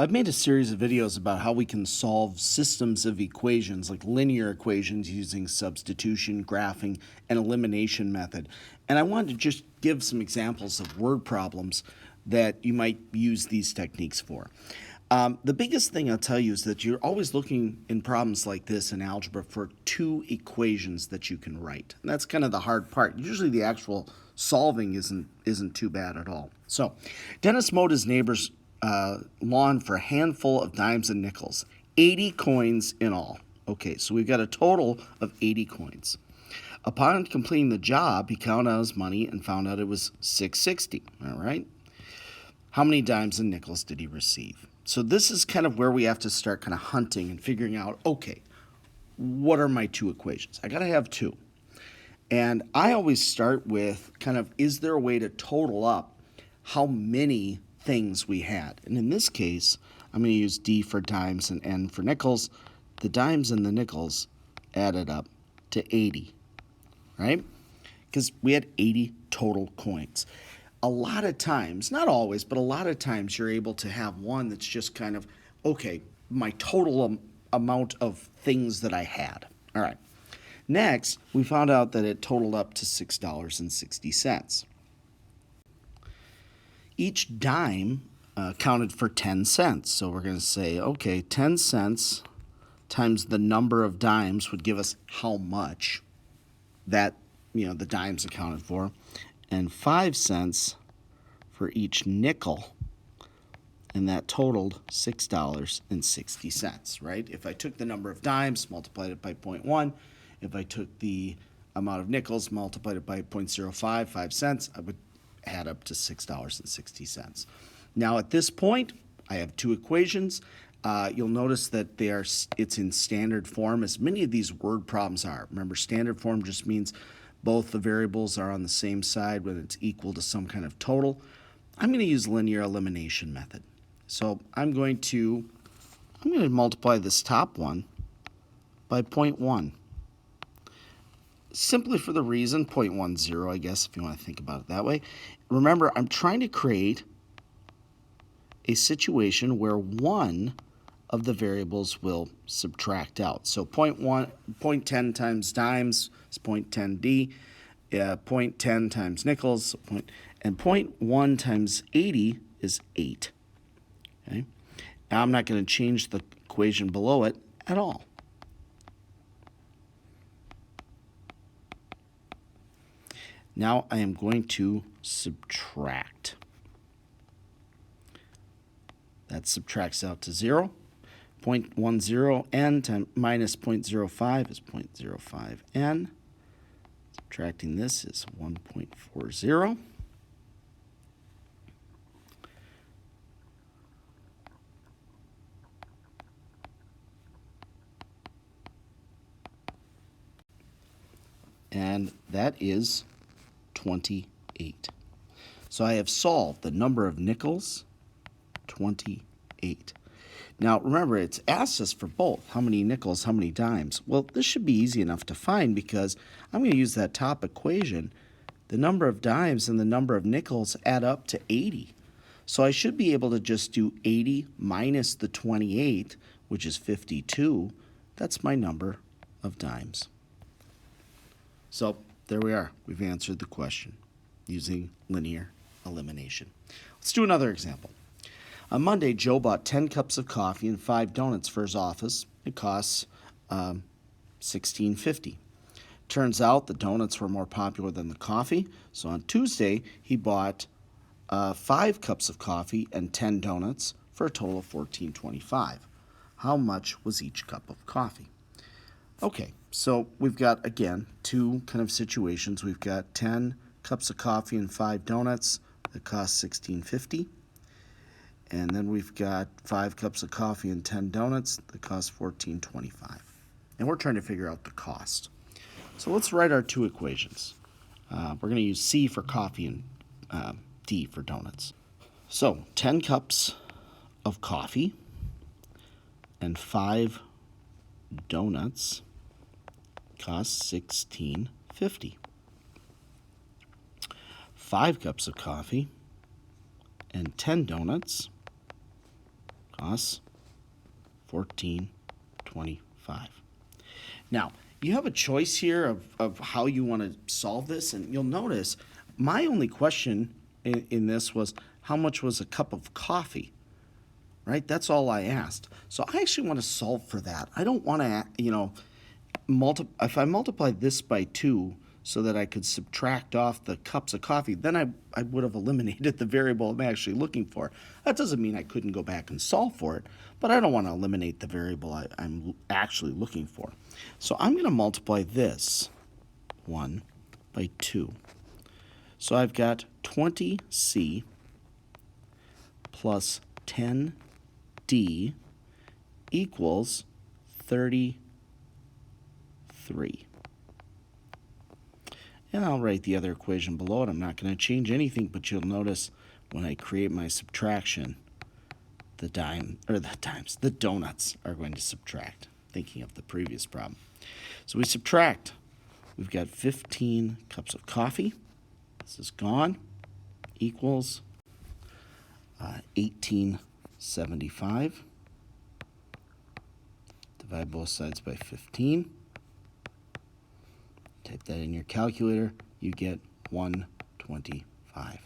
I've made a series of videos about how we can solve systems of equations, like linear equations, using substitution, graphing, and elimination method. And I wanted to just give some examples of word problems that you might use these techniques for. The biggest thing I'll tell you is that you're always looking in problems like this in algebra for two equations that you can write. And that's kind of the hard part. Usually the actual solving isn't too bad at all. So Dennis mowed his neighbor's lawn for a handful of dimes and nickels, 80 coins in all. Okay, so we've got a total of 80 coins. Upon completing the job, he counted out his money and found out it was $6.60. All right. How many dimes and nickels did he receive? So this is kind of where we have to start kind of hunting and figuring out, okay, what are my two equations? I got to have two. And I always start with kind of, is there a way to total up how many things we had? And in this case, I'm going to use D for dimes and N for nickels. The dimes and the nickels added up to 80, right? Because we had 80 total coins. A lot of times, not always, but a lot of times you're able to have one that's just kind of, okay, my total amount of things that I had. All right. Next, we found out that it totaled up to $6.60. Each dime counted for 10 cents. So we're going to say, okay, 10 cents times the number of dimes would give us how much that, the dimes accounted for. And 5 cents for each nickel, and that totaled $6.60, right? If I took the number of dimes, multiplied it by 0.1, if I took the amount of nickels, multiplied it by 0.05, 5 cents, I would add up to $6.60. Now at this point, I have two equations. You'll notice that it's in standard form, as many of these word problems are. Remember, standard form just means both the variables are on the same side when it's equal to some kind of total. I'm going to use linear elimination method. So I'm going to multiply this top one by 0.1. Simply for the reason, 0.10, I guess, if you want to think about it that way. Remember, I'm trying to create a situation where one of the variables will subtract out. So 0.10 times dimes is 0.10d, 0.10 times nickels, and 0.1 times 80 is 8. Okay? Now I'm not going to change the equation below it at all. Now I am going to subtract. That subtracts out to 0. 0.10 n minus 0.05 is 0.05 n. Subtracting this is 1.40. And that is 28. So I have solved the number of nickels, 28. Now remember, it's asked us for both. How many nickels, how many dimes? Well, this should be easy enough to find because I'm going to use that top equation. The number of dimes and the number of nickels add up to 80. So I should be able to just do 80 minus the 28, which is 52. That's my number of dimes. So there we are. We've answered the question using linear elimination. Let's do another example. On Monday, Joe bought 10 cups of coffee and 5 donuts for his office. It costs $16.50. Turns out the donuts were more popular than the coffee, so on Tuesday he bought 5 cups of coffee and 10 donuts for a total of $14.25. How much was each cup of coffee? Okay, so we've got, again, two kind of situations. We've got 10 cups of coffee and 5 donuts that cost $16.50. And then we've got 5 cups of coffee and 10 donuts that cost $14.25. And we're trying to figure out the cost. So let's write our two equations. We're going to use C for coffee and D for donuts. So 10 cups of coffee and 5 donuts cost $16.50. 5 cups of coffee and 10 donuts plus 1425. Now, you have a choice here of how you want to solve this, and you'll notice my only question in this was how much was a cup of coffee, right? That's all I asked. So I actually want to solve for that. I don't want to, if I multiply this by 2 so that I could subtract off the cups of coffee, then I would have eliminated the variable I'm actually looking for. That doesn't mean I couldn't go back and solve for it, but I don't want to eliminate the variable I'm actually looking for. So I'm going to multiply this 1 by 2. So I've got 20c plus 10d equals 33. And I'll write the other equation below it. I'm not going to change anything, but you'll notice when I create my subtraction, the donuts are going to subtract, thinking of the previous problem. So we subtract. We've got 15 cups of coffee. This is gone. Equals 1875. Divide both sides by 15. Type that in your calculator, you get 125.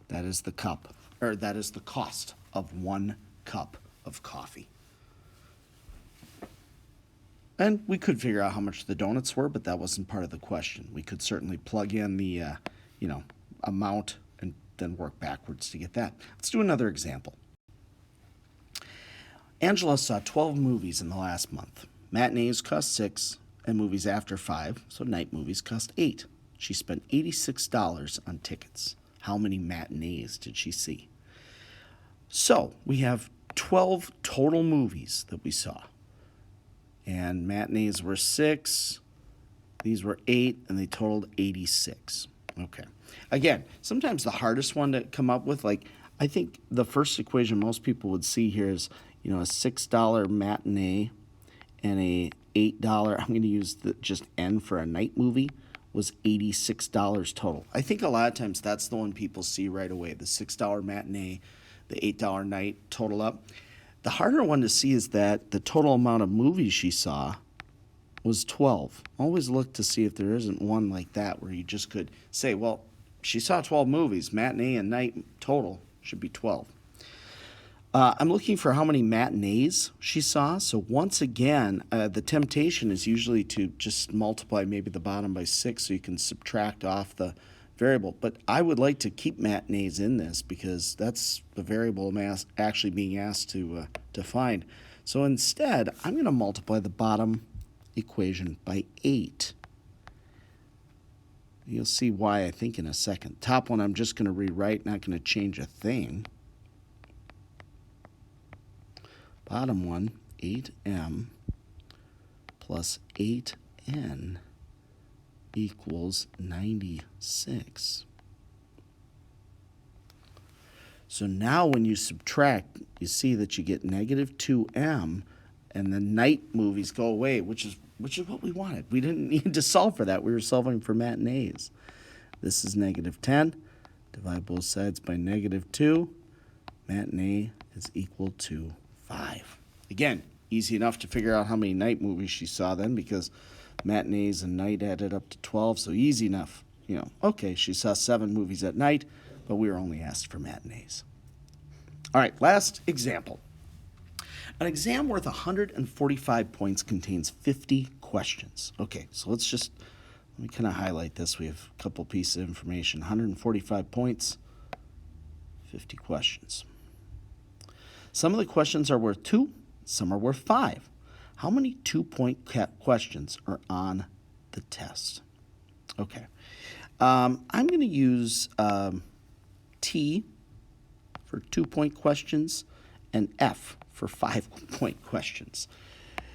That is the cost of 1 cup of coffee. And we could figure out how much the donuts were, but that wasn't part of the question. We could certainly plug in the amount and then work backwards to get that. Let's do another example. Angela saw 12 movies in the last month. Matinees cost $6, and movies after 5, so night movies, cost $8. She spent $86 on tickets. How many matinees did she see? So we have 12 total movies that we saw. And matinees were 6, these were 8, and they totaled 86. Okay. Again, sometimes the hardest one to come up with, I think the first equation most people would see here is, a $6 matinee and a $8, I'm going to use just N for a night movie, was $86 total. I think a lot of times that's the one people see right away, the $6 matinee, the $8 night total up. The harder one to see is that the total amount of movies she saw was 12. Always look to see if there isn't one like that where you just could say, well, she saw 12 movies, matinee and night total should be 12. I'm looking for how many matinees she saw. So once again, the temptation is usually to just multiply maybe the bottom by 6 so you can subtract off the variable. But I would like to keep matinees in this because that's the variable I'm actually being asked to find. So instead, I'm going to multiply the bottom equation by 8. You'll see why, I think, in a second. Top one I'm just going to rewrite, not going to change a thing. Bottom one, 8m plus 8n equals 96. So now when you subtract, you see that you get negative 2m, and the night movies go away, which is what we wanted. We didn't need to solve for that. We were solving for matinees. This is negative 10. Divide both sides by negative 2. Matinee is equal to 5. Again, easy enough to figure out how many night movies she saw then because matinees and night added up to 12, so easy enough. Okay, she saw 7 movies at night, but we were only asked for matinees. All right, last example. An exam worth 145 points contains 50 questions. Okay, so let me kind of highlight this. We have a couple pieces of information. 145 points, 50 questions. Some of the questions are worth 2, some are worth 5. How many 2-point questions are on the test? Okay. I'm going to use T for 2-point questions and F for 5-point questions.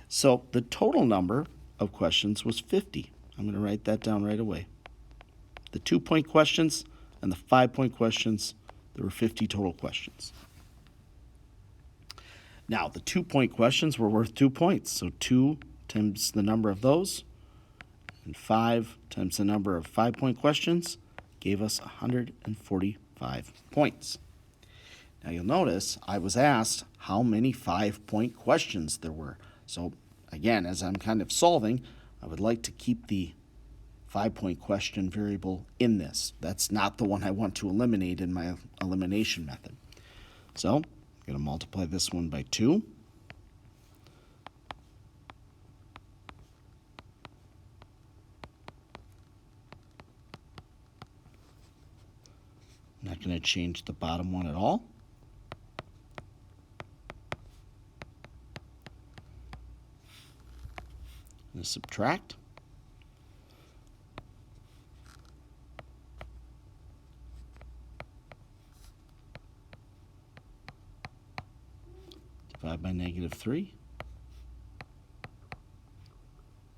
So the total number of questions was 50. I'm going to write that down right away. The 2-point questions and the 5-point questions, there were 50 total questions. Now, the 2-point questions were worth 2 points. So 2 times the number of those, and 5 times the number of 5-point questions gave us 145 points. Now you'll notice I was asked how many 5-point questions there were. So again, as I'm kind of solving, I would like to keep the 5-point question variable in this. That's not the one I want to eliminate in my elimination method. So I'm going to multiply this one by 2. I'm not going to change the bottom one at all. I'm going to subtract. Divide by -3.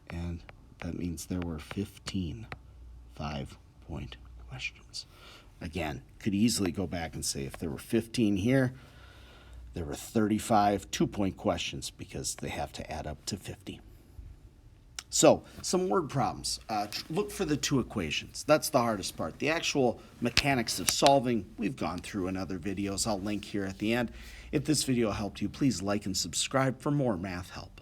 And that means there were 15 5-point questions. Again, could easily go back and say if there were 15 here, there were 35 2-point questions because they have to add up to 50. So, some word problems. Look for the 2 equations. That's the hardest part. The actual mechanics of solving, we've gone through in other videos. I'll link here at the end. If this video helped you, please like and subscribe for more math help.